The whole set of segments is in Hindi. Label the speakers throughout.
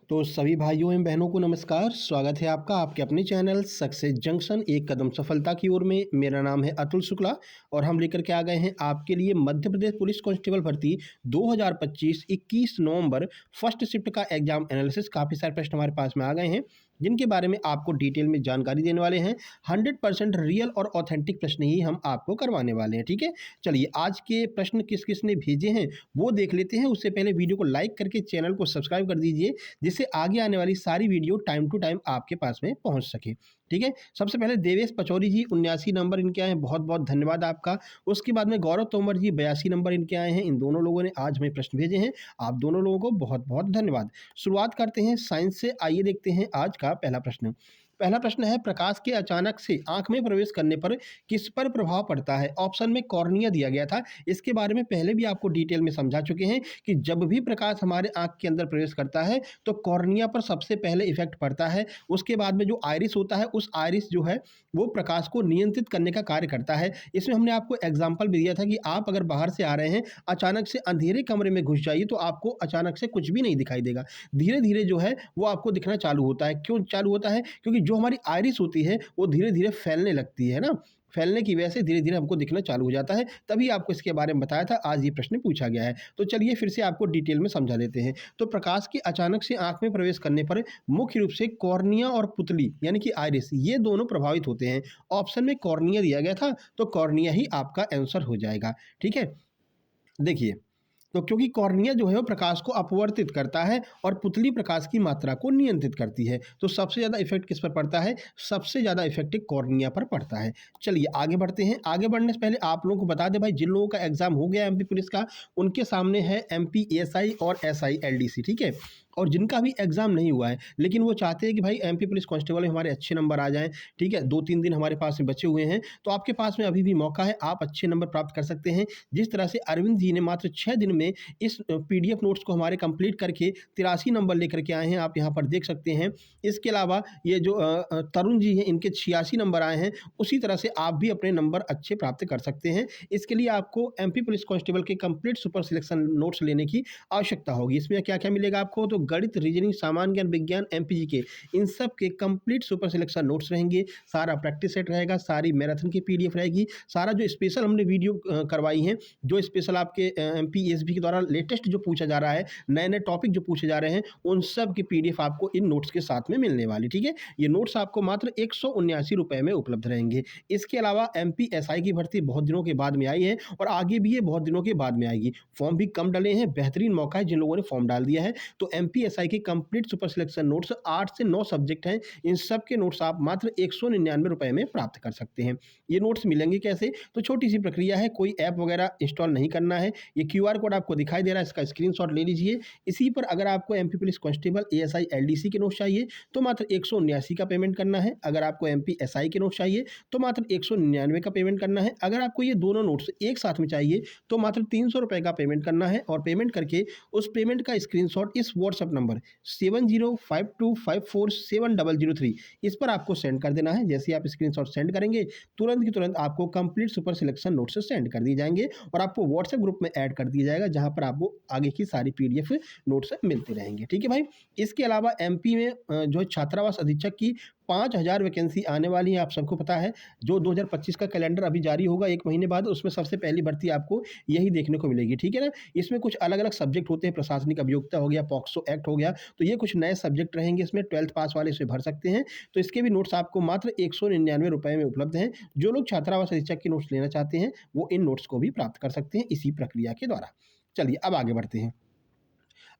Speaker 1: तो सभी भाइयों एवं बहनों को नमस्कार। स्वागत है आपका आपके अपने चैनल सक्सेस जंक्शन एक कदम सफलता की ओर में। मेरा नाम है अतुल शुक्ला और हम लेकर के आ गए हैं आपके लिए मध्य प्रदेश पुलिस कांस्टेबल भर्ती 2025 21 नवंबर फर्स्ट शिफ्ट का एग्जाम एनालिसिस। काफ़ी सारे प्रश्न हमारे पास में आ गए हैं जिनके बारे में आपको डिटेल में जानकारी देने वाले हैं। 100% रियल और ऑथेंटिक प्रश्न ही हम आपको करवाने वाले हैं। ठीक है, चलिए आज के प्रश्न किस किस ने भेजे हैं वो देख लेते हैं। उससे पहले वीडियो को लाइक करके चैनल को सब्सक्राइब कर दीजिए जिससे आगे आने वाली सारी वीडियो टाइम टू टाइम आपके पास में पहुंच सके। ठीक है, सबसे पहले देवेश पचौरी जी 79 नंबर इनके आए हैं, बहुत बहुत धन्यवाद आपका। उसके बाद में गौरव तोमर जी 82 नंबर इनके आए हैं। इन दोनों लोगों ने आज हमें प्रश्न भेजे हैं, आप दोनों लोगों को बहुत बहुत धन्यवाद। शुरुआत करते हैं साइंस से। आइए देखते हैं आज का पहला प्रश्न। पहला प्रश्न है, प्रकाश के अचानक से आंख में प्रवेश करने पर किस पर प्रभाव पड़ता है? ऑप्शन में कॉर्निया दिया गया था। इसके बारे में पहले भी आपको डिटेल में समझा चुके हैं कि जब भी प्रकाश हमारे आंख के अंदर प्रवेश करता है तो कॉर्निया पर सबसे पहले इफेक्ट पड़ता है। उसके बाद में जो आइरिस होता है, उस आइरिस जो है वो प्रकाश को नियंत्रित करने का कार्य करता है। इसमें हमने आपको एग्जाम्पल भी दिया था कि आप अगर बाहर से आ रहे हैं, अचानक से अंधेरे कमरे में घुस जाइए तो आपको अचानक से कुछ भी नहीं दिखाई देगा। धीरे धीरे जो है वो आपको दिखना चालू होता है। क्यों चालू होता है? क्योंकि जो हमारी आइरिस होती है वो धीरे धीरे फैलने लगती है ना, फैलने की वजह से धीरे धीरे हमको दिखना चालू हो जाता है। तभी आपको इसके बारे में बताया था, आज ये प्रश्न पूछा गया है। तो चलिए फिर से आपको डिटेल में समझा देते हैं। तो प्रकाश के अचानक से आंख में प्रवेश करने पर मुख्य रूप से कॉर्निया और पुतली यानी कि आइरिस, ये दोनों प्रभावित होते हैं। ऑप्शन में कॉर्निया दिया गया था तो कॉर्निया ही आपका आंसर हो जाएगा। ठीक है, देखिए तो क्योंकि कॉर्निया जो है वो प्रकाश को अपवर्तित करता है और पुतली प्रकाश की मात्रा को नियंत्रित करती है। तो सबसे ज़्यादा इफेक्ट किस पर पड़ता है? सबसे ज़्यादा इफेक्ट कॉर्निया पर पड़ता है। चलिए आगे बढ़ते हैं। आगे बढ़ने से पहले आप लोगों को बता दें भाई, जिन लोगों का एग्जाम हो गया एमपी पुलिस का, उनके सामने है एमपी एएसआई और एसआई एलडीसी। ठीक है, और जिनका भी एग्जाम नहीं हुआ है लेकिन वो चाहते हैं कि भाई एमपी पुलिस कांस्टेबल में हमारे अच्छे नंबर आ जाएं, ठीक है, 2-3 दिन हमारे पास में बचे हुए हैं, तो आपके पास में अभी भी मौका है, आप अच्छे नंबर प्राप्त कर सकते हैं। जिस तरह से अरविंद जी ने मात्र 6 दिन में इस पीडीएफ नोट्स को हमारे कंप्लीट करके 83 नंबर लेकर के आए हैं, आप यहाँ पर देख सकते हैं। इसके अलावा ये जो तरुण जी हैं, इनके 86 नंबर आए हैं। उसी तरह से आप भी अपने नंबर अच्छे प्राप्त कर सकते हैं। इसके लिए आपको एमपी पुलिस कांस्टेबल के कंप्लीट सुपर सिलेक्शन नोट्स लेने की आवश्यकता होगी। इसमें क्या क्या मिलेगा आपको? तो गणित, रीजनिंग, सामान्य ज्ञान, विज्ञान, एमपीजी के इन सब के कंप्लीट सुपर सिलेक्शन नोट्स रहेंगे। सारा प्रैक्टिस सेट रहेगा, सारी मैराथन की पीडीएफ रहेगी, सारा जो स्पेशल हमने वीडियो करवाई है, जो स्पेशल आपके एमपीएसबी के द्वारा लेटेस्ट जो पूछा जा रहा है, नए नए टॉपिक जो पूछे जा रहे हैं, उन सब की पीडीएफ आपको इन नोट्स के साथ में मिलने वाली। ठीक है, ये नोट्स आपको मात्र 179 रुपए में उपलब्ध रहेंगे। इसके अलावा एमपीएसआई की भर्ती बहुत दिनों के बाद में आई है और आगे भी ये बहुत दिनों के बाद में आएगी। फॉर्म भी कम डले हैं, बेहतरीन मौका है जिन लोगों ने फॉर्म डाल दिया है। तो एमपीएसआई के कंप्लीट सुपर सिलेक्शन नोट्स 8 से 9 सब्जेक्ट हैं, इन सब के नोट्स आप मात्र 199 रुपए में प्राप्त कर सकते हैं। ये नोट्स मिलेंगे कैसे? तो छोटी सी प्रक्रिया है, कोई ऐप वगैरह इंस्टॉल नहीं करना है। ये क्यूआर कोड आपको दिखाई दे रहा है, इसका स्क्रीनशॉट ले लीजिए। इसी पर अगर आपको MP police constable, ASI, LDC के नोट्स चाहिए तो मात्र 179 का पेमेंट करना है। अगर आपको एमपीएसआई के नोट्स चाहिए तो मात्र 199 का पेमेंट करना है। अगर आपको ये दोनों नोट्स एक साथ में चाहिए तो मात्र 300 रुपए का पेमेंट करना है और पेमेंट करके उस पेमेंट का स्क्रीनशॉट इस व्हाट्सएप नंबर 7052547003 इस पर आपको सेंड कर देना है। जैसे आप स्क्रीनशॉट सेंड करेंगे तुरंत की तुरंत आपको complete super selection notes send कर दिए जाएंगे और आपको व्हाट्सएप ग्रुप में ऐड कर दिया जाएगा, जहां पर आपको आगे की सारी पीडीएफ नोट्स मिलते रहेंगे। ठीक है भाई, इसके अलावा एमपी में जो छात्रावास अधीक्षक की 5000 वैकेंसी आने वाली है, आप सबको पता है। जो 2025 का कैलेंडर अभी जारी होगा 1 महीने बाद, उसमें सबसे पहली भर्ती आपको यही देखने को मिलेगी। ठीक है ना, इसमें कुछ अलग अलग सब्जेक्ट होते हैं, प्रशासनिक अभियोक्ता हो गया, पॉक्सो एक्ट हो गया, तो ये कुछ नए सब्जेक्ट रहेंगे। इसमें 12th पास वाले इसे भर सकते हैं। तो इसके भी नोट्स आपको मात्र 199 रुपए में उपलब्ध हैं। जो लोग छात्रावास अधीक्षक के नोट्स लेना चाहते हैं वो इन नोट्स को भी प्राप्त कर सकते हैं इसी प्रक्रिया के द्वारा। चलिए अब आगे बढ़ते हैं।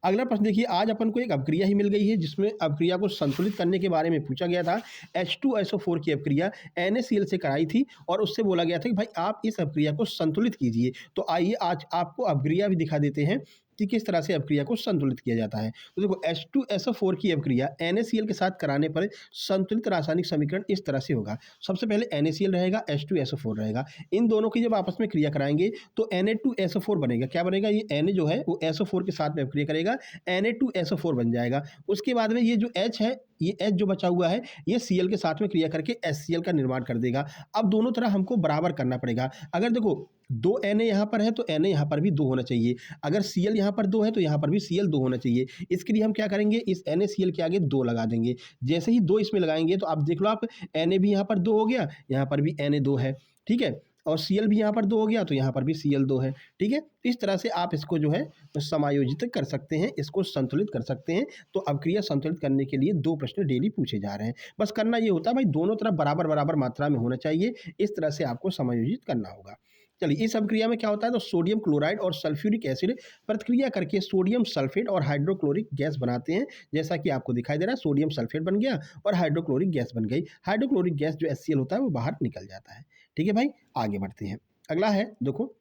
Speaker 1: अगला प्रश्न देखिए, आज अपन को एक अपक्रिया ही मिल गई है जिसमें अपक्रिया को संतुलित करने के बारे में पूछा गया था। H2SO4 की अपक्रिया NaCl से कराई थी और उससे बोला गया था कि भाई आप इस अपक्रिया को संतुलित कीजिए। तो आइए आज आपको अपक्रिया भी दिखा देते हैं कि किस तरह से अपक्रिया को संतुलित किया जाता है। तो देखो, H2SO4 की अपक्रिया NaCl के साथ कराने पर संतुलित रासायनिक समीकरण इस तरह से होगा। सबसे पहले NaCl रहेगा, H2SO4 रहेगा। इन दोनों की जब आपस में क्रिया कराएंगे तो Na2SO4 बनेगा। क्या बनेगा? ये Na जो है वो SO4 के साथ में अपक्रिया करेगा, Na2SO4 बन जाएगा। उसके बाद में ये जो H है ये H जो बचा हुआ है ये Cl के साथ में क्रिया करके HCl का निर्माण कर देगा। अब दोनों तरह हमको बराबर करना पड़ेगा। अगर देखो 2 Na यहाँ पर है तो Na यहाँ पर भी 2 होना चाहिए। अगर Cl यहाँ पर 2 है तो यहाँ पर भी Cl 2 होना चाहिए। इसके लिए हम क्या करेंगे, इस NaCl के आगे 2 लगा देंगे। जैसे ही 2 इसमें लगाएंगे तो आप देख लो, आप Na भी यहाँ पर 2 हो गया, यहाँ पर भी Na 2 है, ठीक है, और Cl भी यहाँ पर 2 हो गया तो यहाँ पर भी Cl 2 है, ठीक है। इस तरह से आप इसको जो है समायोजित कर सकते हैं, इसको संतुलित कर सकते हैं। तो अवक्रिया संतुलित करने के लिए 2 प्रश्न डेली पूछे जा रहे हैं। बस करना ये होता है भाई, दोनों तरफ बराबर बराबर मात्रा में होना चाहिए, इस तरह से आपको समायोजित करना होगा। चलिए, इस अभिक्रिया में क्या होता है, तो सोडियम क्लोराइड और सल्फ्यूरिक एसिड प्रतिक्रिया करके सोडियम सल्फेट और हाइड्रोक्लोरिक गैस बनाते हैं। जैसा कि आपको दिखाई दे रहा है, सोडियम सल्फेट बन गया और हाइड्रोक्लोरिक गैस बन गई। हाइड्रोक्लोरिक गैस जो HCl होता है वो बाहर निकल जाता है, ठीक है भाई। आगे बढ़ते हैं, अगला है देखो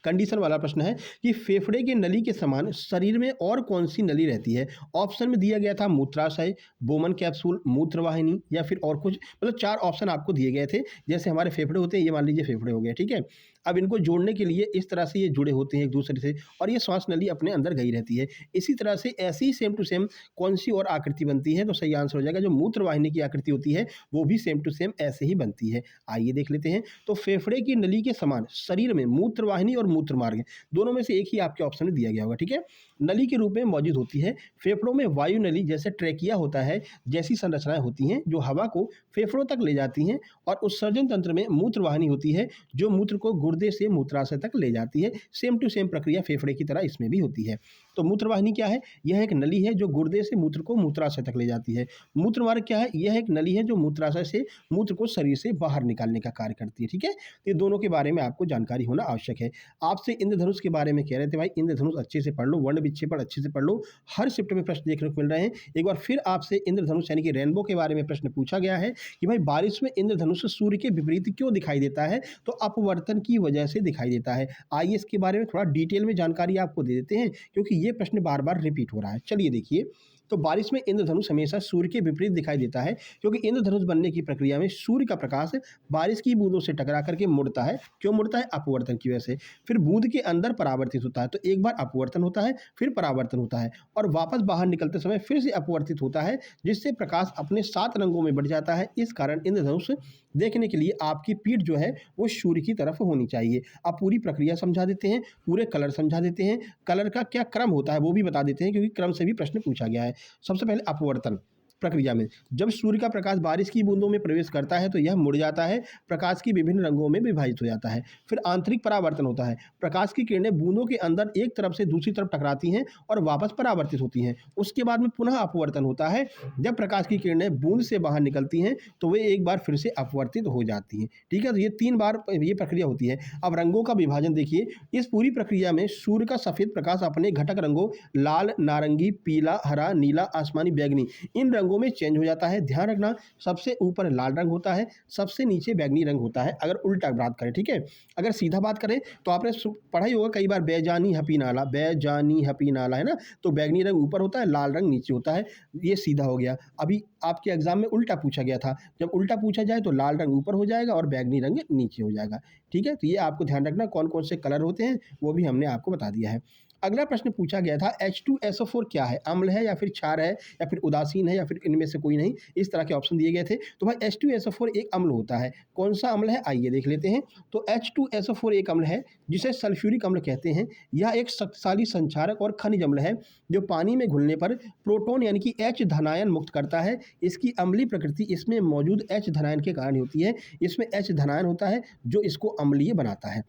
Speaker 1: कंडीशन वाला प्रश्न है कि फेफड़े के नली के समान शरीर में और कौन सी नली रहती है। ऑप्शन में दिया गया था मूत्राशय, बोमन कैप्सूल, मूत्रवाहिनी या फिर और कुछ, मतलब 4 ऑप्शन आपको दिए गए थे। जैसे हमारे फेफड़े होते हैं, ये मान लीजिए फेफड़े हो गए, ठीक है। अब इनको जोड़ने के लिए इस तरह से ये जुड़े होते हैं एक दूसरे से और ये श्वास नली अपने अंदर गई रहती है। इसी तरह से ऐसी ही सेम टू सेम कौन सी और आकृति बनती है, तो सही आंसर हो जाएगा जो मूत्रवाहिनी की आकृति होती है वो भी सेम टू सेम ऐसे ही बनती है। आइए देख लेते हैं। तो फेफड़े की नली के समान शरीर में मूत्रवाहिनी और मूत्रमार्ग दोनों में से एक ही आपके ऑप्शन में दिया गया होगा, ठीक है। नली के रूप में मौजूद होती है। फेफड़ों में वायु नली जैसे ट्रेकिया होता है जैसी संरचनाएं होती हैं जो हवा को फेफड़ों तक ले जाती हैं, और उत्सर्जन तंत्र में मूत्रवाहिनी होती है जो मूत्र को गुर्दे से मूत्राशय तक ले जाती है। सेम टू सेम प्रक्रिया फेफड़े की तरह इसमें भी होती है। तो मूत्रवाहिनी क्या है, यह एक नली है जो गुर्दे से मूत्र को मूत्राशय तक ले जाती है। मूत्रमार्ग क्या है, यह एक नली है जो मूत्राशय से मूत्र को शरीर से बाहर निकालने का कार्य करती है, ठीक है। ये दोनों के बारे में आपको जानकारी होना आवश्यक है। आपसे इंद्रधनुष के बारे में कह रहे थे भाई, इंद्रधनुष अच्छे से पढ़ लो, वर्ण विक्षेपण अच्छे से पढ़ लो, हर शिफ्ट में प्रश्न देखने को मिल रहे हैं। एक बार फिर आपसे इंद्रधनुष यानी कि रेनबो के बारे में प्रश्न पूछा गया है कि भाई बारिश में इंद्रधनुष सूर्य के विपरीत क्यों दिखाई देता है, तो अपवर्तन की वजह से दिखाई देता है। आइए इसके बारे में थोड़ा डिटेल में जानकारी आपको दे देते हैं क्योंकि ये प्रश्न बार बार रिपीट हो रहा है। चलिए देखिए, तो बारिश में इंद्रधनुष हमेशा सूर्य के विपरीत दिखाई देता है क्योंकि इंद्रधनुष बनने की प्रक्रिया में सूर्य का प्रकाश बारिश की बूंदों से टकरा करके मुड़ता है। क्यों मुड़ता है, अपवर्तन की वजह से। फिर बूंद के अंदर परावर्तित होता है, तो एक बार अपवर्तन होता है, फिर परावर्तन होता है और वापस बाहर निकलते समय फिर से अपवर्तित होता है, जिससे प्रकाश अपने 7 रंगों में बढ़ जाता है। इस कारण इंद्रधनुष देखने के लिए आपकी पीठ जो है वो सूर्य की तरफ होनी चाहिए। अब पूरी प्रक्रिया समझा देते हैं, पूरे कलर समझा देते हैं, कलर का क्या क्रम होता है वो भी बता देते हैं क्योंकि क्रम से भी प्रश्न पूछा गया है। सबसे पहले अपवर्तन प्रक्रिया में जब सूर्य का प्रकाश बारिश की बूंदों में प्रवेश करता है तो यह मुड़ जाता है, प्रकाश की विभिन्न रंगों में विभाजित हो जाता है। फिर आंतरिक परावर्तन होता है, प्रकाश की किरणें बूंदों के अंदर एक तरफ से दूसरी तरफ टकराती हैं और वापस परावर्तित होती हैं। उसके बाद में पुनः अपवर्तन होता है, जब प्रकाश की किरणें बूंद से बाहर निकलती हैं तो वे एक बार फिर से अपवर्तित हो जाती हैं, ठीक है। तो ये 3 बार ये प्रक्रिया होती है। अब रंगों का विभाजन देखिए, इस पूरी प्रक्रिया में सूर्य का सफेद प्रकाश अपने घटक रंगों लाल, नारंगी, पीला, हरा, नीला, आसमानी, बैंगनी इन रंगों में चेंज हो जाता है। ध्यान रखना, सबसे ऊपर लाल रंग होता है, सबसे नीचे बैंगनी रंग होता है अगर उल्टा बात करें, ठीक है। अगर सीधा बात करें तो आपने पढ़ा ही होगा कई बार बेजानी हपी नाला, बेजानी हपी नाला, है ना। तो बैंगनी रंग ऊपर होता है, लाल रंग नीचे होता है, ये सीधा हो गया। अभी आपके एग्जाम में उल्टा पूछा गया था, जब उल्टा पूछा जाए तो लाल रंग ऊपर हो जाएगा और बैंगनी रंग नीचे हो जाएगा, ठीक है। तो ये आपको ध्यान रखना, कौन कौन से कलर होते हैं वो भी हमने आपको बता दिया है। अगला प्रश्न पूछा गया था H2SO4 क्या है, अम्ल है या फिर क्षार है या फिर उदासीन है या फिर इनमें से कोई नहीं, इस तरह के ऑप्शन दिए गए थे। तो भाई H2SO4 एक अम्ल होता है। कौन सा अम्ल है, आइए देख लेते हैं। तो H2SO4 एक अम्ल है जिसे सल्फ्यूरिक अम्ल कहते हैं। यह एक शक्तिशाली संक्षारक और खनिज अम्ल है जो पानी में घुलने पर प्रोटॉन यानी कि H धनायन मुक्त करता है। इसकी अम्लीय प्रकृति इसमें मौजूद H धनायन के कारण होती है। इसमें H धनायन होता है जो इसको अम्लीय बनाता है।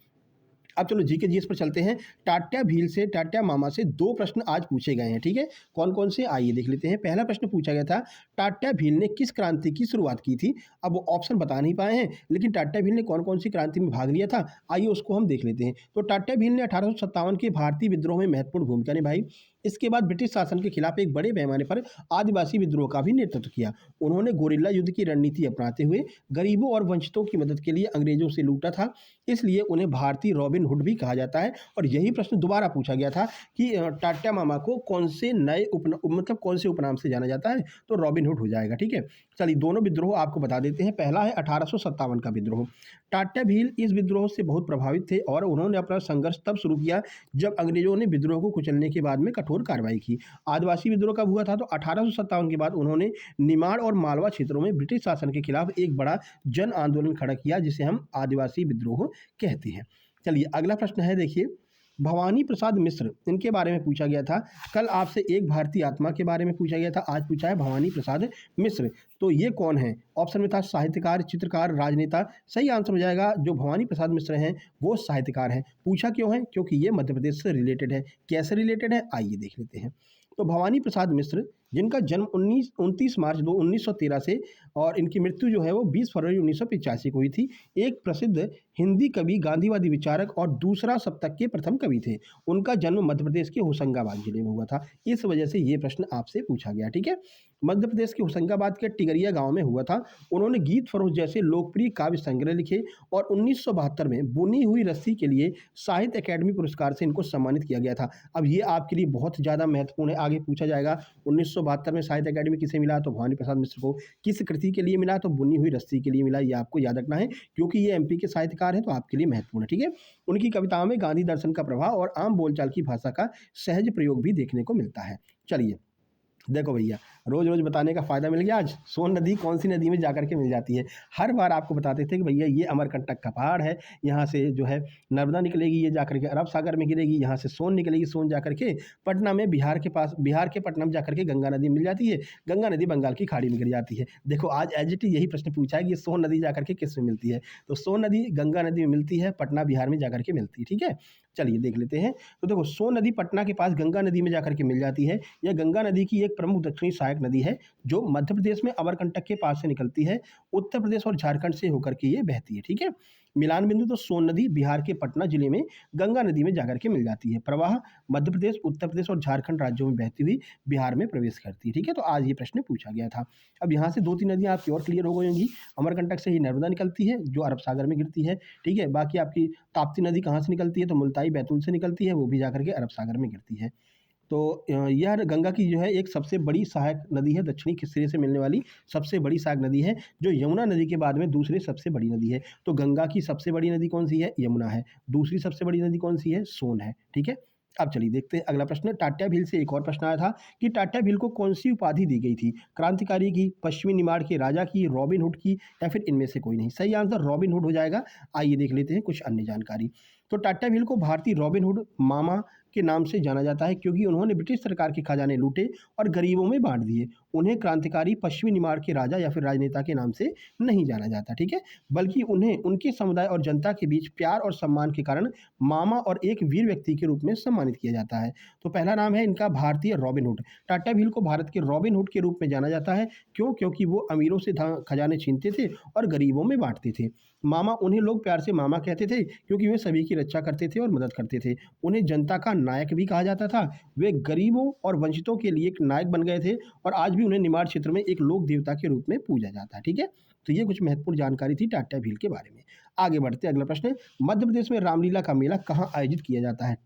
Speaker 1: अब चलो जीके जीएस पर चलते हैं। टाट्या भील से, टाट्या मामा से 2 प्रश्न आज पूछे गए हैं, ठीक है। कौन कौन से, आइए देख लेते हैं। पहला प्रश्न पूछा गया था, टाट्या भील ने किस क्रांति की शुरुआत की थी। अब वो ऑप्शन बता नहीं पाए हैं, लेकिन टाट्या भील ने कौन कौन सी क्रांति में भाग लिया था, आइए उसको हम देख लेते हैं। तो टाट्या भील ने 1857 के भारतीय विद्रोह में महत्वपूर्ण भूमिका निभाई। इसके बाद ब्रिटिश शासन के खिलाफ एक बड़े पैमाने पर आदिवासी विद्रोह का भी नेतृत्व किया। उन्होंने गोरिल्ला युद्ध की रणनीति अपनाते हुए गरीबों और वंचितों की मदद के लिए अंग्रेजों से लूटा था, इसलिए उन्हें भारतीय रॉबिन हुड भी कहा जाता है। और यही प्रश्न दोबारा पूछा गया था कि टाट्या मामा को कौन से नए मतलब कौन से उपनाम से जाना जाता है, तो रॉबिन हुड हो जाएगा, ठीक है। चलिए दोनों विद्रोह आपको बता देते हैं। पहला है 1857 का विद्रोह। टाट्या भील इस विद्रोह से बहुत प्रभावित थे और उन्होंने अपना संघर्ष तब शुरू किया जब अंग्रेजों ने विद्रोह को कुचलने के बाद में कठोर कठोर कार्रवाई की। आदिवासी विद्रोह कब हुआ था? तो 1857 के बाद उन्होंने निमाड़ और मालवा क्षेत्रों में ब्रिटिश शासन के खिलाफ एक बड़ा जन आंदोलन खड़ा किया, जिसे हम आदिवासी विद्रोह कहते हैं। चलिए अगला प्रश्न है, देखिए भवानी प्रसाद मिश्र, इनके बारे में पूछा गया था। कल आपसे एक भारतीय आत्मा के बारे में पूछा गया था, आज पूछा है भवानी प्रसाद मिश्र। तो ये कौन है? ऑप्शन में था साहित्यकार, चित्रकार, राजनेता। सही आंसर हो जाएगा जो भवानी प्रसाद मिश्र हैं वो साहित्यकार हैं। पूछा क्यों है? क्योंकि ये मध्य प्रदेश से रिलेटेड है। कैसे रिलेटेड है आइए देख लेते हैं। तो भवानी प्रसाद मिश्र, जिनका जन्म 29 मार्च 1913 से और इनकी मृत्यु जो है वो 20 फरवरी 1985 को हुई थी, एक प्रसिद्ध हिंदी कवि, गांधीवादी विचारक और दूसरा सप्तक के प्रथम कवि थे। उनका जन्म मध्य प्रदेश के होशंगाबाद जिले में हुआ था। इस वजह से ये प्रश्न आपसे पूछा गया, ठीक है। मध्य प्रदेश के होशंगाबाद के टिगरिया गांव में हुआ था। उन्होंने गीत फरोश जैसे लोकप्रिय काव्य संग्रह लिखे और 1972 में बुनी हुई रस्सी के लिए साहित्य अकादमी पुरस्कार से इनको सम्मानित किया गया था। अब ये आपके लिए बहुत ज़्यादा महत्वपूर्ण है, आगे पूछा जाएगा। 1972 में साहित्य अकादमी किसे मिला? तो भवानी प्रसाद मिश्र को। किस कृति के लिए मिला? तो बुनी हुई रस्सी के लिए मिला। ये आपको याद रखना है क्योंकि ये एमपी के साहित्यकार हैं, तो आपके लिए महत्वपूर्ण है, ठीक है। उनकी कविताओं में गांधी दर्शन का प्रभाव और आम बोलचाल की भाषा का सहज प्रयोग भी देखने को मिलता है। चलिए देखो भैया, रोज रोज बताने का फायदा मिल गया। आज सोन नदी कौन सी नदी में जाकर के मिल जाती है? हर बार आपको बताते थे कि भैया ये अमरकंटक का पहाड़ है, यहाँ से जो है नर्मदा निकलेगी, ये जाकर के अरब सागर में गिरेगी, यहाँ से सोन निकलेगी, सोन जाकर के पटना में, बिहार के पास, बिहार के पटना में जाकर के गंगा नदी मिल जाती है, गंगा नदी बंगाल की खाड़ी में गिर जाती है। देखो आज एज इट इज यही प्रश्न पूछा है कि सोन नदी जाकर के किस में मिलती है? तो सोन नदी गंगा नदी में मिलती है, पटना बिहार में जाकर के मिलती है, ठीक है। चलिए देख लेते हैं। तो देखो सोन नदी पटना के पास गंगा नदी में जाकर के मिल जाती है। यह गंगा नदी की एक प्रमुख दक्षिणी सहायक नदी है जो मध्य प्रदेश में अमरकंटक के पास से निकलती है, उत्तर प्रदेश और झारखंड से होकर के ये बहती है, ठीक है। मिलान बिंदु तो सोन नदी बिहार के पटना जिले में गंगा नदी में जाकर के मिल जाती है। प्रवाह मध्य प्रदेश, उत्तर प्रदेश और झारखंड राज्यों में बहती हुई बिहार में प्रवेश करती है, ठीक है। तो आज ये प्रश्न पूछा गया था। अब यहाँ से 2-3 नदियाँ आपकी और क्लियर हो गई होंगी। अमरकंटक से ही नर्मदा निकलती है जो अरब सागर में गिरती है, ठीक है। बाकी आपकी ताप्ती नदी कहाँ से निकलती है? तो मुल्ताई बैतूल से निकलती है, वो भी जाकर के अरब सागर में गिरती है। तो यह गंगा की जो है एक सबसे बड़ी सहायक नदी है, दक्षिणी सिरे से मिलने वाली सबसे बड़ी सहायक नदी है, जो यमुना नदी के बाद में दूसरी सबसे बड़ी नदी है। तो गंगा की सबसे बड़ी नदी कौन सी है? यमुना है। दूसरी सबसे बड़ी नदी कौन सी है? सोन है, ठीक है। अब चलिए देखते हैं अगला प्रश्न। टाट्या भील से एक और प्रश्न आया था कि टाट्या भील को कौन सी उपाधि दी गई थी? क्रांतिकारी की, पश्चिमी निमाड़ के राजा की, रॉबिन हुड की, या फिर इनमें से कोई नहीं? सही आंसर रॉबिन हुड हो जाएगा। आइए देख लेते हैं कुछ अन्य जानकारी। तो टाट्या भील को भारतीय रॉबिन हुड मामा के नाम से जाना जाता है क्योंकि उन्होंने ब्रिटिश सरकार के खजाने लूटे और गरीबों में बांट दिए। उन्हें क्रांतिकारी, पश्चिमी निमाड़ के राजा या फिर राजनेता के नाम से नहीं जाना जाता, ठीक है, बल्कि उन्हें उनके समुदाय और जनता के बीच प्यार और सम्मान के कारण मामा और एक वीर व्यक्ति के रूप में सम्मानित किया जाता है। तो पहला नाम है इनका भारतीय रॉबिन हुड। टाट्या भील को भारत के रॉबिन हुड के रूप में जाना जाता है। क्यों? क्योंकि वो अमीरों से खजाने छीनते थे और गरीबों में बांटते थे। मामा, उन्हें लोग प्यार से मामा कहते थे क्योंकि वे सभी की रक्षा करते थे और मदद करते थे। उन्हें जनता का नायक भी कहा जाता था। वे गरीबों और वंचितों के लिए एक नायक बन गए थे और आज भी उन्हें निमाड़ क्षेत्र में एक लोक देवता के रूप में पूजा जाता है, ठीक है। तो ये कुछ महत्वपूर्ण जानकारी थी टाट्या भील के बारे में। आगे बढ़ते अगला प्रश्न। मध्य प्रदेश में रामलीला का मेला कहाँ आयोजित किया जाता है?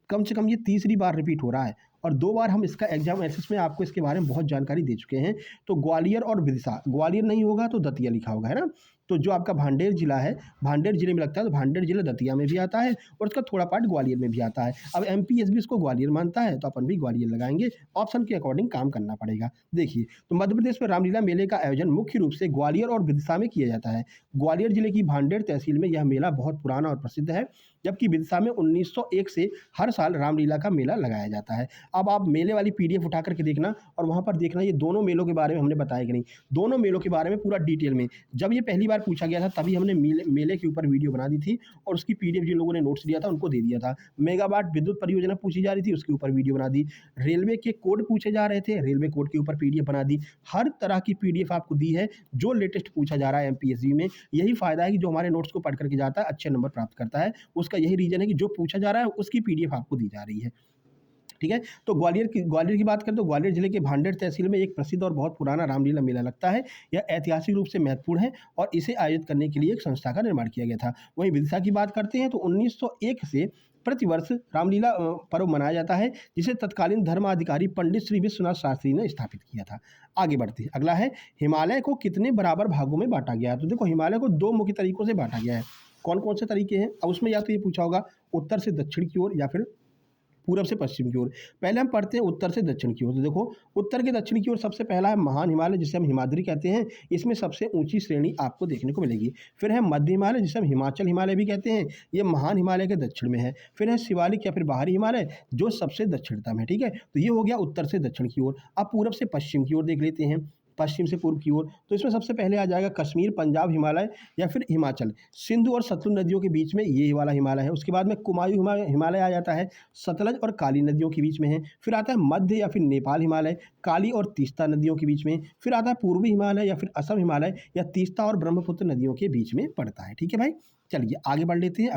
Speaker 1: कम से कम ये तीसरी बार रिपीट हो रहा है और 2 बार हम इसका एग्जाम एसेस में आपको इसके बारे में बहुत जानकारी दे चुके हैं। तो ग्वालियर और विदिशा, ग्वालियर नहीं होगा तो दतिया लिखा होगा, है ना। तो जो आपका भांडेर जिला है, भांडेर जिले में लगता है, तो भांडेर जिला दतिया में भी आता है और उसका थोड़ा पार्ट ग्वालियर में भी आता है। अब एमपीएसबी इसको ग्वालियर मानता है तो अपन भी ग्वालियर लगाएंगे। ऑप्शन के अकॉर्डिंग काम करना पड़ेगा। देखिए, तो मध्य प्रदेश में रामलीला मेले का आयोजन मुख्य रूप से ग्वालियर और विदिशा में किया जाता है। ग्वालियर जिले की भांडेर तहसील में यह मेला बहुत पुराना और प्रसिद्ध है, जबकि विदिशा में 1901 से हर साल रामलीला का मेला लगाया जाता है। अब आप मेले वाली पीडीएफ उठा करके देखना और वहाँ पर देखना ये दोनों मेलों के बारे में हमने बताया कि नहीं, दोनों मेलों के बारे में पूरा डिटेल में। जब ये पहली बार पूछा गया था तभी हमने मेले के ऊपर वीडियो बना दी थी और उसकी पीडीएफ जिन लोगों ने नोट्स दिया था उनको दे दिया था। मेगावाट विद्युत परियोजना पूछी जा रही थी, उसके ऊपर वीडियो बना दी। रेलवे के कोड पूछे जा रहे थे, रेलवे कोड के ऊपर पीडीएफ बना दी। हर तरह की पीडीएफ आपको दी है जो लेटेस्ट पूछा जा रहा है एमपीएसबी में। यही फायदा है कि जो हमारे नोट्स को पढ़ करके जाता है अच्छे नंबर प्राप्त करता है। उसका यही रीजन है कि जो पूछा जा रहा है उसकी पीडीएफ आपको दी जा रही है, ठीक है। तो ग्वालियर की बात करें तो ग्वालियर जिले के भांडेर तहसील में एक प्रसिद्ध और बहुत पुराना रामलीला मेला लगता है। यह ऐतिहासिक रूप से महत्वपूर्ण है और इसे आयोजित करने के लिए एक संस्था का निर्माण किया गया था। वहीं विदिशा की बात करते हैं तो 1901 से प्रतिवर्ष रामलीला पर्व मनाया जाता है, जिसे तत्कालीन धर्माधिकारी पंडित श्री विश्वनाथ शास्त्री ने स्थापित किया था। आगे बढ़ते हैं, अगला है हिमालय को कितने बराबर भागों में बांटा गया है? तो देखो हिमालय को 2 मुख्य तरीकों से बांटा गया है। कौन कौन से तरीके हैं? अब उसमें या तो ये पूछा होगा उत्तर से दक्षिण की ओर या फिर पूरब से पश्चिम की ओर। पहले हम पढ़ते हैं उत्तर से दक्षिण की ओर। तो देखो उत्तर के दक्षिण की ओर सबसे पहला है महान हिमालय, जिसे हम हिमाद्री कहते हैं। इसमें सबसे ऊंची श्रेणी आपको देखने को मिलेगी। फिर है मध्य हिमालय, जिसे हम हिमाचल हिमालय भी कहते हैं। ये महान हिमालय के दक्षिण में है। फिर है शिवालिक या फिर बाहरी हिमालय, जो सबसे दक्षिणतम है। ठीक है, तो ये हो गया उत्तर से दक्षिण की ओर। अब पूरब से पश्चिम की ओर देख लेते हैं, पश्चिम से पूर्व की ओर। तो इसमें सबसे पहले आ जाएगा कश्मीर, पंजाब हिमालय या फिर हिमाचल। सिंधु और सतलुज नदियों के बीच में ये वाला हिमालय है। उसके बाद में कुमायूं हिमालय आ जाता है, सतलज और काली नदियों के बीच में है। फिर आता है मध्य या फिर नेपाल हिमालय, काली और तीस्ता नदियों के बीच में। फिर आता है पूर्वी हिमालय या फिर असम हिमालय, या तीस्ता और ब्रह्मपुत्र नदियों के बीच में पड़ता है। ठीक है भाई, चलिए आगे बढ़ लेते हैं।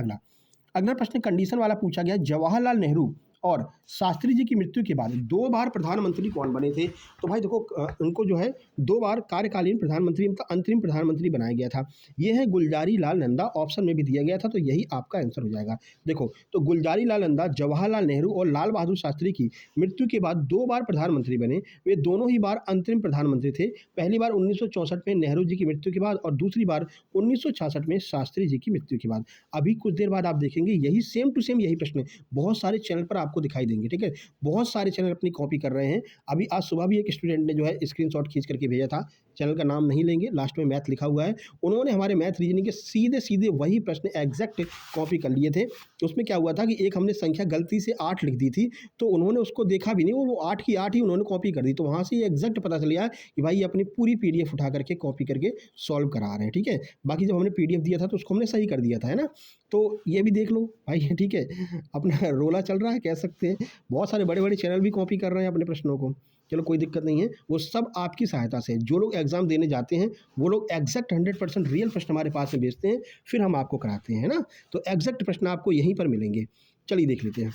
Speaker 1: अगला प्रश्न कंडीशन वाला पूछा गया। जवाहरलाल नेहरू और शास्त्री जी की मृत्यु के बाद 2 बार प्रधानमंत्री कौन बने थे? तो भाई देखो उनको जो है 2 बार कार्यकालीन प्रधानमंत्री मतलब अंतरिम प्रधानमंत्री बनाया गया था। ये है गुलजारी लाल नंदा, ऑप्शन में भी दिया गया था, तो यही आपका आंसर हो जाएगा। देखो तो गुलजारी लाल नंदा जवाहरलाल नेहरू और लाल बहादुर शास्त्री की मृत्यु के बाद 2 बार प्रधानमंत्री बने। वे दोनों ही बार अंतरिम प्रधानमंत्री थे। पहली बार 1964 में नेहरू जी की मृत्यु के बाद और दूसरी बार 1966 में शास्त्री जी की मृत्यु के बाद। अभी कुछ देर बाद आप देखेंगे यही सेम टू सेम यही प्रश्न बहुत सारे चैनल पर आपको दिखाई देंगे। ठीक है, बहुत सारे चैनल अपनी कॉपी कर रहे हैं। अभी आज सुबह भी एक स्टूडेंट ने जो है स्क्रीनशॉट खींच करके भेजा था, चैनल का नाम नहीं लेंगे, लास्ट में मैथ लिखा हुआ है। उन्होंने हमारे मैथ रीजनिंग के सीधे सीधे वही प्रश्न एग्जैक्ट कॉपी कर लिए थे। तो उसमें क्या हुआ था कि एक हमने संख्या गलती से 8 लिख दी थी, तो उन्होंने उसको देखा भी नहीं और वो 8 की 8 ही उन्होंने कॉपी कर दी। तो वहाँ से ये एग्जैक्ट पता चल गया कि भाई ये अपनी पूरी PDF उठा करके कॉपी करके सॉल्व करा रहे हैं। ठीक है, बाकी जब हमने PDF दिया था तो उसको हमने सही कर दिया था, है ना। तो ये भी देख लो भाई, ठीक है, अपना रोला चल रहा है कह सकते हैं। बहुत सारे बड़े बड़े चैनल भी कॉपी कर रहे हैं अपने प्रश्नों को। चलो कोई दिक्कत नहीं है, वो सब आपकी सहायता से। जो लोग एग्जाम देने जाते हैं वो लोग एग्जैक्ट 100% रियल प्रश्न हमारे पास में भेजते हैं, फिर हम आपको कराते हैं, है ना। तो एग्जैक्ट प्रश्न आपको यहीं पर मिलेंगे। चलिए देख लेते हैं।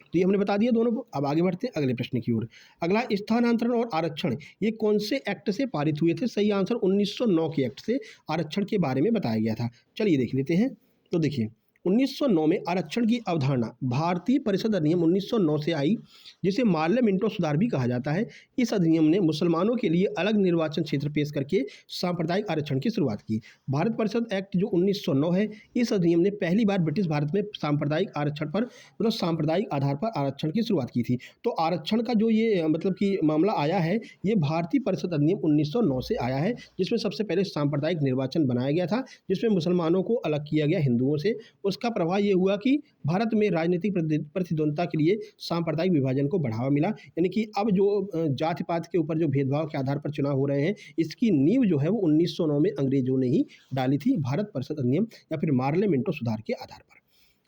Speaker 1: तो ये हमने बता दिया दोनों को। अब आगे बढ़ते हैं अगले प्रश्न की ओर। अगला स्थानांतरण और आरक्षण, ये कौन से एक्ट से पारित हुए थे? सही आंसर 1909 के एक्ट से आरक्षण के बारे में बताया गया था। चलिए देख लेते हैं। तो देखिए 1909 में आरक्षण की अवधारणा भारतीय परिषद अधिनियम 1909 से आई, जिसे मार्ले मिंटो सुधार भी कहा जाता है। इस अधिनियम ने मुसलमानों के लिए अलग निर्वाचन क्षेत्र पेश करके सांप्रदायिक आरक्षण की शुरुआत की। भारत परिषद एक्ट जो 1909 है, इस अधिनियम ने पहली बार ब्रिटिश भारत में सांप्रदायिक आरक्षण पर मतलब सांप्रदायिक आधार पर आरक्षण की शुरुआत की थी। तो आरक्षण का जो ये मतलब कि मामला आया है, ये भारतीय परिषद अधिनियम 1909 से आया है, जिसमें सबसे पहले सांप्रदायिक निर्वाचन बनाया गया था, जिसमें मुसलमानों को अलग किया गया हिंदुओं से। उसका प्रभाव ये हुआ कि भारत में राजनीतिक प्रतिद्वंद्विता के लिए सांप्रदायिक विभाजन को बढ़ावा मिला। यानी कि अब जो जाति पात के ऊपर जो भेदभाव के आधार पर चुनाव हो रहे हैं, इसकी नींव जो है वो 1909 में अंग्रेजों ने ही डाली थी, भारत परिषद अधिनियम या फिर मार्ले मिंटो सुधार के आधार पर।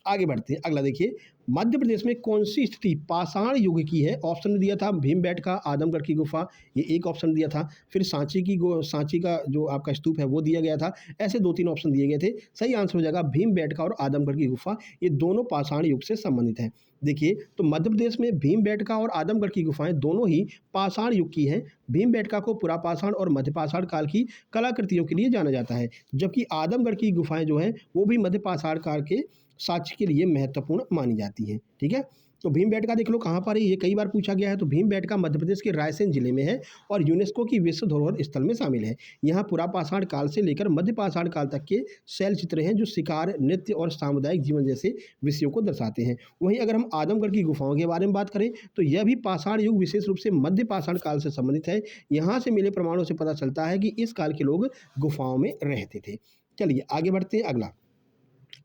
Speaker 1: आगे बढ़ते हैं। अगला देखिए, मध्य प्रदेश में कौन सी स्थिति पाषाण युग की है? ऑप्शन में दिया था भीमबेटका, आदमगढ़ की गुफा, ये एक ऑप्शन दिया था। फिर सांची का जो आपका स्तूप है वो दिया गया था। ऐसे 2-3 ऑप्शन दिए गए थे। सही आंसर हो जाएगा भीमबेटका और आदमगढ़ की गुफा, ये दोनों पाषाण युग से संबंधित हैं। देखिए तो मध्य प्रदेश में भीमबेटका और आदमगढ़ की गुफाएं दोनों ही पाषाण युग की हैं। भीमबेटका को पुरापाषाण और मध्यपाषाण काल की कलाकृतियों के लिए जाना जाता है, जबकि आदमगढ़ की गुफाएं जो हैं वो भी मध्यपाषाण काल के साक्ष्य के लिए महत्वपूर्ण मानी जाती हैं। ठीक है, तो भीमबेटका देख लो कहाँ पर है, ये कई बार पूछा गया है। तो भीमबेटका मध्य प्रदेश के रायसेन जिले में है और यूनेस्को की विश्व धरोहर स्थल में शामिल है। यहाँ पुरापाषाण काल से लेकर मध्यपाषाण काल तक के शैल चित्र हैं, जो शिकार, नृत्य और सामुदायिक जीवन जैसे विषयों को दर्शाते हैं। वहीं अगर हम आदमगढ़ की गुफाओं के बारे में बात करें तो यह भी पाषाण युग विशेष रूप से मध्यपाषाण काल से संबंधित है। यहाँ से मिले प्रमाणों से पता चलता है कि इस काल के लोग गुफाओं में रहते थे। चलिए आगे बढ़ते हैं।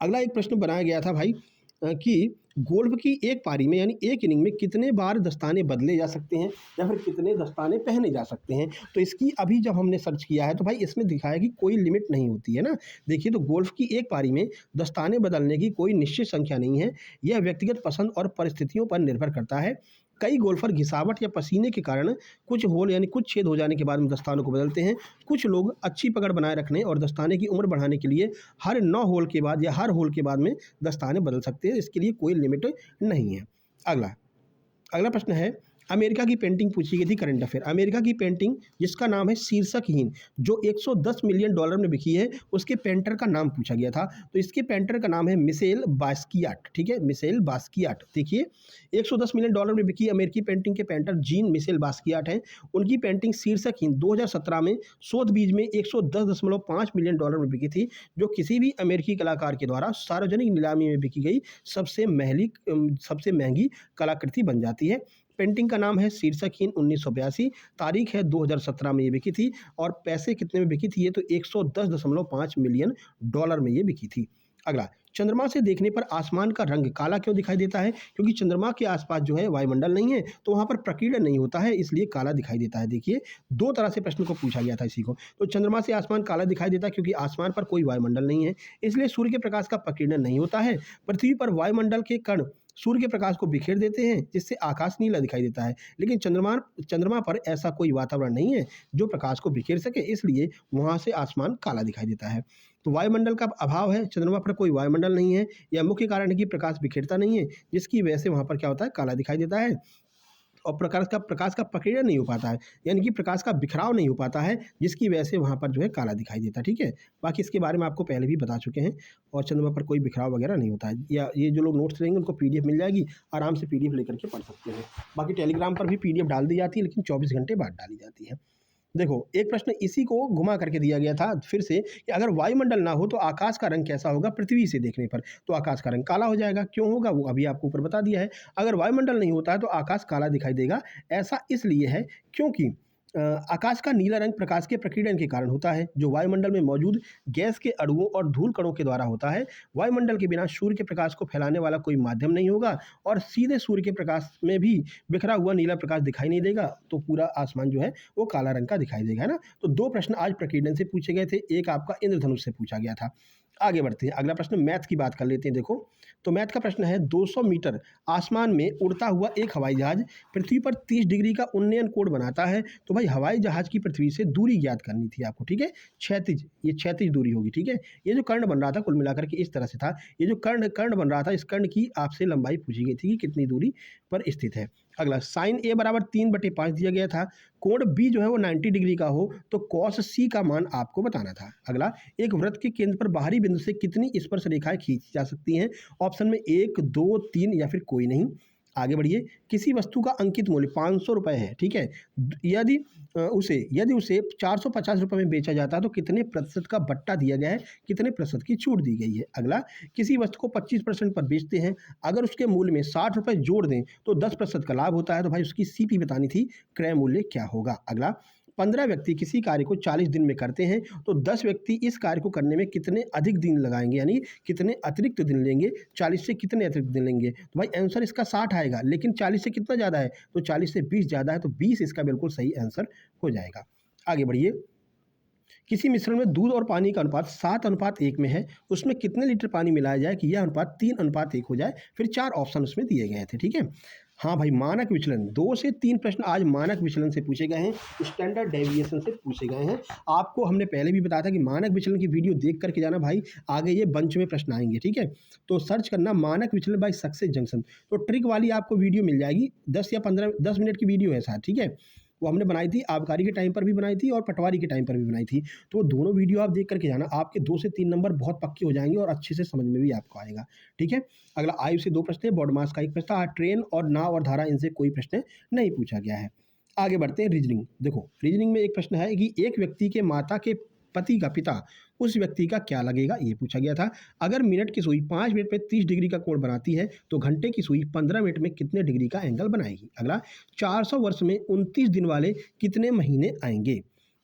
Speaker 1: अगला एक प्रश्न बनाया गया था भाई कि गोल्फ की एक पारी में यानी एक इनिंग में कितने बार दस्ताने बदले जा सकते हैं या फिर कितने दस्ताने पहने जा सकते हैं? तो इसकी अभी जब हमने सर्च किया है तो भाई इसमें दिखाया कि कोई लिमिट नहीं होती है ना। देखिए तो गोल्फ की एक पारी में दस्ताने बदलने की कोई निश्चित संख्या नहीं है, यह व्यक्तिगत पसंद और परिस्थितियों पर निर्भर करता है। कई गोल्फर घिसावट या पसीने के कारण कुछ होल यानी कुछ छेद हो जाने के बाद में दस्तानों को बदलते हैं। कुछ लोग अच्छी पकड़ बनाए रखने और दस्ताने की उम्र बढ़ाने के लिए हर 9 होल के बाद या हर होल के बाद में दस्ताने बदल सकते हैं। इसके लिए कोई लिमिट नहीं है। अगला प्रश्न है, अमेरिका की पेंटिंग पूछी गई थी करंट अफेयर। अमेरिका की पेंटिंग जिसका नाम है शीर्षकहीन, जो 110 मिलियन डॉलर में बिकी है, उसके पेंटर का नाम पूछा गया था। तो इसके पेंटर का नाम है मिशेल बास्कियाट, ठीक है, मिशेल बास्कियाट। देखिए 110 मिलियन डॉलर में बिकी अमेरिकी पेंटिंग के पेंटर जीन मिशेल बास्कियाट हैं। उनकी पेंटिंग शीर्षकहीन 2017 में सोथबीज में 110.5 मिलियन डॉलर में बिकी थी, जो किसी भी अमेरिकी कलाकार के द्वारा सार्वजनिक नीलामी में बिकी गई सबसे महंगी कलाकृति बन जाती है। पेंटिंग का नाम है शीर्षकहीन 1982, तारीख है 2017 में ये बिकी थी, और पैसे कितने में बिकी थी ये, तो 110.5 मिलियन डॉलर में ये बिकी थी। अगला, चंद्रमा से देखने पर आसमान का रंग काला क्यों दिखाई देता है? क्योंकि चंद्रमा के आसपास जो है वायुमंडल नहीं है, तो वहाँ पर प्रकीर्णन नहीं होता है, इसलिए काला दिखाई देता है। देखिए दो तरह से प्रश्न को पूछा गया था इसी को। तो चंद्रमा से आसमान काला दिखाई देता है क्योंकि आसमान पर कोई वायुमंडल नहीं है, इसलिए सूर्य के प्रकाश का प्रकीर्णन नहीं होता है। पृथ्वी पर वायुमंडल के कण सूर्य के प्रकाश को बिखेर देते हैं, जिससे आकाश नीला दिखाई देता है, लेकिन चंद्रमा पर ऐसा कोई वातावरण नहीं है जो प्रकाश को बिखेर सके, इसलिए वहाँ से आसमान काला दिखाई देता है। तो वायुमंडल का अभाव है, चंद्रमा पर कोई वायुमंडल नहीं है, या मुख्य कारण है कि प्रकाश बिखेरता नहीं है, जिसकी वजह से वहाँ पर क्या होता है, काला दिखाई देता है। और प्रकाश का प्रक्रिया नहीं हो पाता है, यानी कि प्रकाश का बिखराव नहीं हो पाता है, जिसकी वजह से वहाँ पर जो है काला दिखाई देता है। ठीक है, बाकी इसके बारे में आपको पहले भी बता चुके हैं। और चंद्रमा पर कोई बिखराव वगैरह नहीं होता है, या ये जो लोग नोट्स लेंगे उनको पीडीएफ मिल जाएगी, आराम से पीडीएफ लेकर के पढ़ सकते हैं। बाकी टेलीग्राम पर भी पीडीएफ डाल दी जाती है, लेकिन 24 घंटे बाद डाली जाती है। देखो एक प्रश्न इसी को घुमा करके दिया गया था फिर से, कि अगर वायुमंडल ना हो तो आकाश का रंग कैसा होगा पृथ्वी से देखने पर? तो आकाश का रंग काला हो जाएगा। क्यों होगा वो अभी आपको ऊपर बता दिया है। अगर वायुमंडल नहीं होता है तो आकाश काला दिखाई देगा। ऐसा इसलिए है क्योंकि आकाश का नीला रंग प्रकाश के प्रकीर्णन के कारण होता है, जो वायुमंडल में मौजूद गैस के अणुओं और धूल कणों के द्वारा होता है। वायुमंडल के बिना सूर्य के प्रकाश को फैलाने वाला कोई माध्यम नहीं होगा, और सीधे सूर्य के प्रकाश में भी बिखरा हुआ नीला प्रकाश दिखाई नहीं देगा, तो पूरा आसमान जो है वो काला रंग का दिखाई देगा, है ना। तो दो प्रश्न आज प्रकीर्णन से पूछे गए थे, एक आपका इंद्रधनुष से पूछा गया था। आगे बढ़ते हैं, अगला प्रश्न मैथ की बात कर लेते हैं। देखो तो मैथ का प्रश्न है, 200 मीटर आसमान में उड़ता हुआ एक हवाई जहाज पृथ्वी पर 30 डिग्री का उन्नयन कोण बनाता है। तो भाई हवाई जहाज की पृथ्वी से दूरी ज्ञात करनी थी आपको, ठीक है, क्षैतिज, ये क्षैतिज दूरी होगी, ठीक है। ये जो कर्ण बन रहा था कुल मिलाकर के इस तरह से था, ये जो कर्ण बन रहा था, इस कर्ण की आपसे लंबाई पूछी गई थी कि कितनी दूरी पर स्थित है। अगला, साइन ए बराबर 3/5 दिया गया था, कोण बी जो है वो 90 डिग्री का हो तो कॉस सी का मान आपको बताना था। अगला, एक वृत्त के केंद्र पर बाहरी बिंदु से कितनी स्पर्श रेखाएं खींची जा सकती हैं? ऑप्शन में 1, 2, 3 या फिर कोई नहीं। आगे बढ़िए, किसी वस्तु का अंकित मूल्य 500 रुपये है, ठीक है, यदि उसे 450 रुपये में बेचा जाता है तो कितने प्रतिशत का बट्टा दिया गया है, कितने प्रतिशत की छूट दी गई है। अगला, किसी वस्तु को 25% पर बेचते हैं, अगर उसके मूल्य में 60 रुपये जोड़ दें तो 10% का लाभ होता है, तो भाई उसकी सीपी बतानी थी, क्रय मूल्य क्या होगा। अगला, 15 व्यक्ति किसी कार्य को 40 दिन में करते हैं तो 10 व्यक्ति इस कार्य को करने में कितने अधिक दिन लगाएंगे, यानी कितने अतिरिक्त दिन लेंगे, 40 से कितने अतिरिक्त दिन लेंगे। तो भाई आंसर इसका 60 आएगा, लेकिन 40 से कितना ज़्यादा है, तो 40 से 20 ज़्यादा है, तो 20 इसका बिल्कुल सही आंसर हो जाएगा। आगे बढ़िए, किसी मिश्रण में दूध और पानी का अनुपात 7:1 में है, उसमें कितने लीटर पानी मिलाया जाए कि यह अनुपात 3:1 हो जाए? फिर 4 ऑप्शन उसमें दिए गए थे, ठीक है। हाँ भाई, मानक विचलन, 2 से 3 प्रश्न आज मानक विचलन से पूछे गए हैं, स्टैंडर्ड डेविएशन से पूछे गए हैं। आपको हमने पहले भी बताया था कि मानक विचलन की वीडियो देख करके जाना भाई, आगे ये बंच में प्रश्न आएंगे, ठीक है। तो सर्च करना मानक विचलन बाय सक्सेस जंक्शन, तो ट्रिक वाली आपको वीडियो मिल जाएगी, 10 मिनट की वीडियो है साथ, ठीक है। वो हमने बनाई थी आबकारी के टाइम पर भी बनाई थी और पटवारी के टाइम पर भी बनाई थी, तो दोनों वीडियो आप देख करके जाना, आपके 2 से 3 नंबर बहुत पक्के हो जाएंगे और अच्छे से समझ में भी आपको आएगा, ठीक है। अगला, आयु से 2 प्रश्न है, बॉड मास का 1 प्रश्न था, ट्रेन और नाव और धारा इनसे कोई प्रश्न नहीं पूछा गया है। आगे बढ़ते हैं, रीजनिंग। देखो रीजनिंग में एक प्रश्न है कि एक व्यक्ति के माता के पति का पिता उस व्यक्ति का क्या लगेगा, ये पूछा गया था। अगर मिनट की सुई 5 मिनट में 30 डिग्री का कोण बनाती है तो घंटे की सुई 15 मिनट में कितने डिग्री का एंगल बनाएगी। अगला, 400 वर्ष में 29 दिन वाले कितने महीने आएंगे।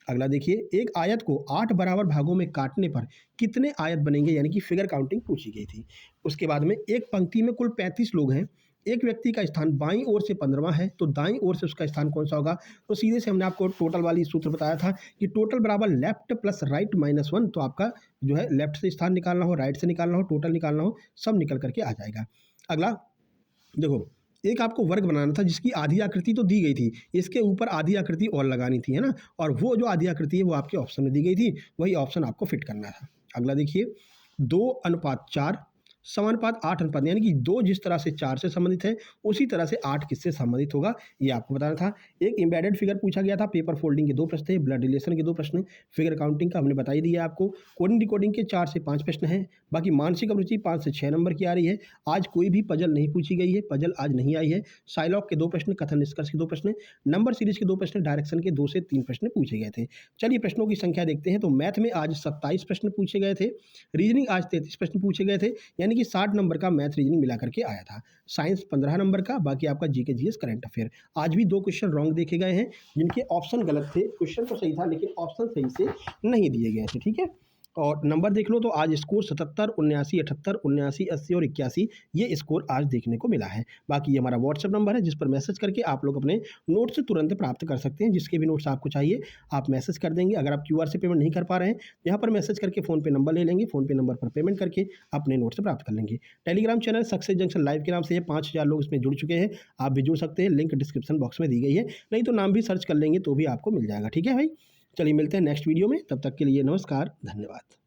Speaker 1: अगला देखिए, एक आयत को 8 बराबर भागों में काटने पर कितने आयत बनेंगे, यानी कि फिगर काउंटिंग पूछी गई थी। उसके बाद में एक पंक्ति में कुल 35 लोग हैं, एक व्यक्ति का स्थान बाईं ओर से 15वां है, तो दाईं ओर से उसका स्थान कौन सा होगा। तो सीधे से हमने आपको टोटल वाली सूत्र बताया था कि टोटल बराबर लेफ्ट प्लस राइट माइनस 1, तो आपका जो है लेफ्ट से स्थान निकालना हो, राइट से निकालना हो, टोटल निकालना हो, सब निकल करके आ जाएगा। अगला देखो, एक आपको वर्ग बनाना था जिसकी आधी आकृति तो दी गई थी, इसके ऊपर आधी आकृति और लगानी थी, है ना, और वो जो आधी आकृति है वो आपके ऑप्शन में दी गई थी, वही ऑप्शन आपको फिट करना था। अगला देखिए, 2:4, समानुपात 8 अनुपात, यानी कि 2 जिस तरह से 4 से संबंधित है, उसी तरह से 8 किससे संबंधित होगा, ये आपको बताना था। एक एम्बेडेड फिगर पूछा गया था, पेपर फोल्डिंग के 2 प्रश्न थे, ब्लड रिलेशन के 2 प्रश्न, फिगर काउंटिंग का हमने बता ही दिया आपको। कोडिंग डिकोडिंग के 4 से 5 प्रश्न हैं। बाकी मानसिक अभिरुचि 5 से 6 नंबर की आ रही है। आज कोई भी पजल नहीं पूछी गई है, पजल आज नहीं आई है। साइलॉग के 2 प्रश्न, कथन निष्कर्ष के 2 प्रश्न, नंबर सीरीज के 2 प्रश्न, डायरेक्शन के 2 से 3 प्रश्न पूछे गए थे। चलिए प्रश्नों की संख्या देखते हैं। तो मैथ में आज 27 प्रश्न पूछे गए थे, रीजनिंग आज 33 प्रश्न पूछे गए थे, यानी कि 60 नंबर का मैथ रीजनिंग मिला करके आया था। साइंस 15 नंबर का, बाकी आपका जीके जीएस करंट अफेयर। आज भी 2 क्वेश्चन रॉन्ग देखे गए हैं, जिनके ऑप्शन गलत थे। क्वेश्चन तो सही था लेकिन ऑप्शन सही से नहीं दिए गए थे, ठीक है। और नंबर देख लो तो आज स्कोर 77, 79, 78, 79, 80 और 81 ये स्कोर आज देखने को मिला है। बाकी ये हमारा व्हाट्सएप नंबर है, जिस पर मैसेज करके आप लोग अपने नोट्स तुरंत प्राप्त कर सकते हैं। जिसके भी नोट्स आपको चाहिए आप मैसेज कर देंगे। अगर आप क्यूआर से पेमेंट नहीं कर पा रहे हैं, यहाँ पर मैसेज करके फ़ोनपे नंबर ले लेंगे, फ़ोनपे नंबर पर पेमेंट करके अपने नोट्स प्राप्त कर लेंगे। Telegram channel success junction live के नाम से है, 5000 लोग इसमें जुड़ चुके हैं। आप भी जुड़ सकते हैं, लिंक डिस्क्रिप्शन बॉक्स में दी गई है, नहीं तो नाम भी सर्च कर लेंगे तो भी आपको मिल जाएगा, ठीक है भाई। चलिए मिलते हैं नेक्स्ट वीडियो में, तब तक के लिए नमस्कार, धन्यवाद।